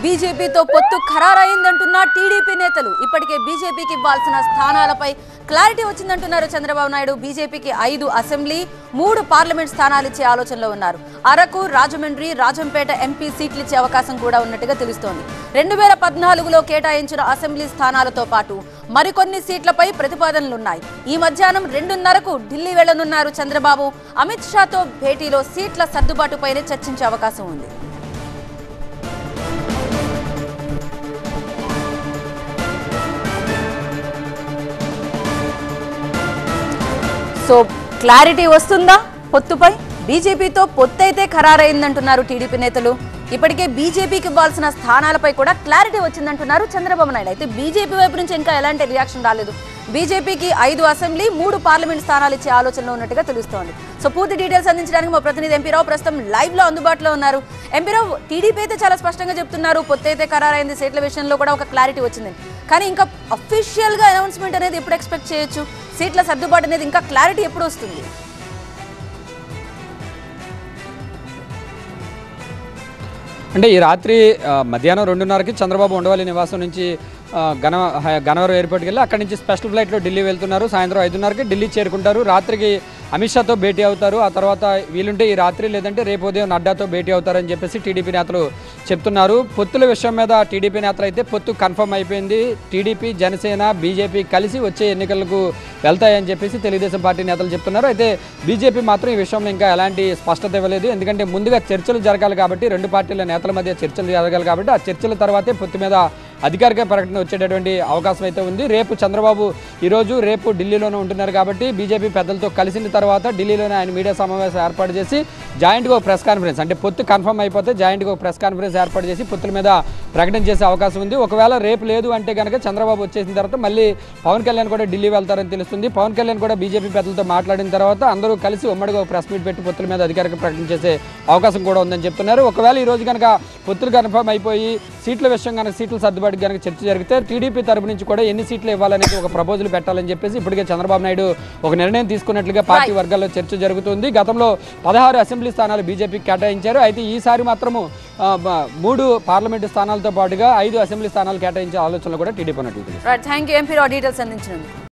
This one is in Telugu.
బీజేపీతో పొత్తు ఖరారైందంటున్న టీడీపీ నేతలు ఇప్పటికే బీజేపీకి ఇవ్వాల్సిన స్థానాలపై క్లారిటీ వచ్చిందంటున్నారు చంద్రబాబు నాయుడు. బీజేపీకి 5 అసెంబ్లీ 3 పార్లమెంట్ స్థానాలు ఇచ్చే ఆలోచనలో ఉన్నారు. అరకు, రాజమండ్రి, రాజంపేట ఎంపీ సీట్లు ఇచ్చే అవకాశం కూడా ఉన్నట్టుగా తెలుస్తోంది. 2014లో కేటాయించిన అసెంబ్లీ స్థానాలతో పాటు మరికొన్ని సీట్లపై ప్రతిపాదనలున్నాయి. ఈ మధ్యాహ్నం 2:30కు ఢిల్లీ వెళ్లనున్నారు చంద్రబాబు. అమిత్ షాతో భేటీలో సీట్ల సర్దుబాటుపైనే చర్చించే అవకాశం ఉంది. సో క్లారిటీ వస్తుందా పొత్తుపై? బీజేపీతో పొత్తు అయితే ఖరారైందంటున్నారు టీడీపీ నేతలు. ఇప్పటికే బీజేపీకి ఇవ్వాల్సిన స్థానాలపై కూడా క్లారిటీ వచ్చిందంటున్నారు చంద్రబాబు నాయుడు. అయితే బీజేపీ వైపు నుంచి ఇంకా ఎలాంటి రియాక్షన్ రాలేదు. బీజేపీకి 5 అసెంబ్లీ 3 పార్లమెంట్ స్థానాలు ఇచ్చే ఆలోచనలో ఉన్నట్టుగా తెలుస్తోంది. సో పూర్తి డీటెయిల్స్ అందించడానికి మా ప్రతినిధి ఎంపీ రావు ప్రస్తుతం లైవ్ లో అందుబాటులో ఉన్నారు. ఎంపీ రావు, టీడీపీ అయితే చాలా స్పష్టంగా చెప్తున్నారు పొత్తు అయితే ఖరారైంది, సీట్ల విషయంలో కూడా ఒక క్లారిటీ వచ్చింది. కానీ ఇంకా అఫీషియల్ గా అనౌన్స్మెంట్ అనేది ఎప్పుడు ఎక్స్పెక్ట్ చేయొచ్చు? సీట్ల సర్దుబాటు అనేది ఇంకా క్లారిటీ ఎప్పుడు వస్తుంది? అంటే ఈ రాత్రి మధ్యాహ్నం 2:30కి చంద్రబాబు ఉండవల్లి నివాసం నుంచి గన్నవరం ఎయిర్పోర్ట్కి వెళ్ళి అక్కడి నుంచి స్పెషల్ ఫ్లైట్లో ఢిల్లీ వెళ్తున్నారు. సాయంత్రం 5:30కి ఢిల్లీ చేరుకుంటారు. రాత్రికి అమిత్ షాతో భేటీ అవుతారు. ఆ తర్వాత వీలుంటే ఈ రాత్రి లేదంటే రేపు ఉదయం నడ్డాతో భేటీ అవుతారని చెప్పేసి టీడీపీ నేతలు చెప్తున్నారు. పొత్తుల విషయం మీద టీడీపీ నేతలు అయితే పొత్తు కన్ఫర్మ్ అయిపోయింది. టీడీపీ, జనసేన, బీజేపీ కలిసి వచ్చే ఎన్నికలకు వెళ్తాయని చెప్పేసి తెలుగుదేశం పార్టీ నేతలు చెప్తున్నారు. అయితే బీజేపీ మాత్రం ఈ విషయంలో ఇంకా ఎలాంటి స్పష్టత ఇవ్వలేదు. ఎందుకంటే ముందుగా చర్చలు జరగాలి కాబట్టి, 2 పార్టీల నేతల మధ్య చర్చలు జరగాలి కాబట్టి ఆ చర్చల తర్వాతే పొత్తు మీద అధికారిక ప్రకటన వచ్చేటటువంటి అవకాశం అయితే ఉంది. రేపు చంద్రబాబు రేపు ఢిల్లీలోనే ఉంటున్నారు కాబట్టి బీజేపీ పెద్దలతో కలిసిన తర్వాత ఢిల్లీలోనే ఆయన మీడియా సమావేశం ఏర్పాటు చేసి జాయింట్గా ఒక ప్రెస్ కాన్ఫరెన్స్, అంటే పొత్తు కన్ఫర్మ్ అయిపోతే జాయింట్గా ఒక ప్రెస్ కాన్ఫరెన్స్ ఏర్పాటు చేసి పొత్తుల మీద ప్రకటన చేసే అవకాశం ఉంది. ఒకవేళ రేపు లేదు అంటే కనుక చంద్రబాబు వచ్చేసిన తర్వాత మళ్ళీ పవన్ కళ్యాణ్ కూడా ఢిల్లీ వెళ్తారని తెలుస్తుంది. పవన్ కళ్యాణ్ కూడా బీజేపీ పెద్దలతో మాట్లాడిన తర్వాత అందరూ కలిసి ఉమ్మడిగా ఒక ప్రెస్ మీట్ పెట్టి పొత్తుల మీద అధికారిక ప్రకటన చేసే అవకాశం కూడా ఉందని చెప్తున్నారు. ఒకవేళ ఈ రోజు కనుక పొత్తులు కన్ఫర్మ్ అయిపోయి సీట్ల విషయం కనుక సీట్ల సర్దుబాటు కనుక చర్చ జరిగితే టీడీపీ తరపు నుంచి కూడా ఎన్ని సీట్లు ఇవ్వాలనేది ఒక ప్రపోజల్ పెట్టాలని చెప్పేసి ఇప్పటికే చంద్రబాబు నాయుడు ఒక నిర్ణయం తీసుకున్నట్లుగా పార్టీ వర్గాల్లో చర్చ జరుగుతుంది. గతంలో 16 అసెంబ్లీ స్థానాలు బీజేపీకి కేటాయించారు. అయితే ఈసారి మాత్రము 3 పార్లమెంటు స్థానాలతో పాటుగా 5 అసెంబ్లీ స్థానాలు కేటాయించే ఆలోచనలు కూడా టీడీపీ ఉన్నట్టు. Thank you MP Rao, details అందించినందుకు.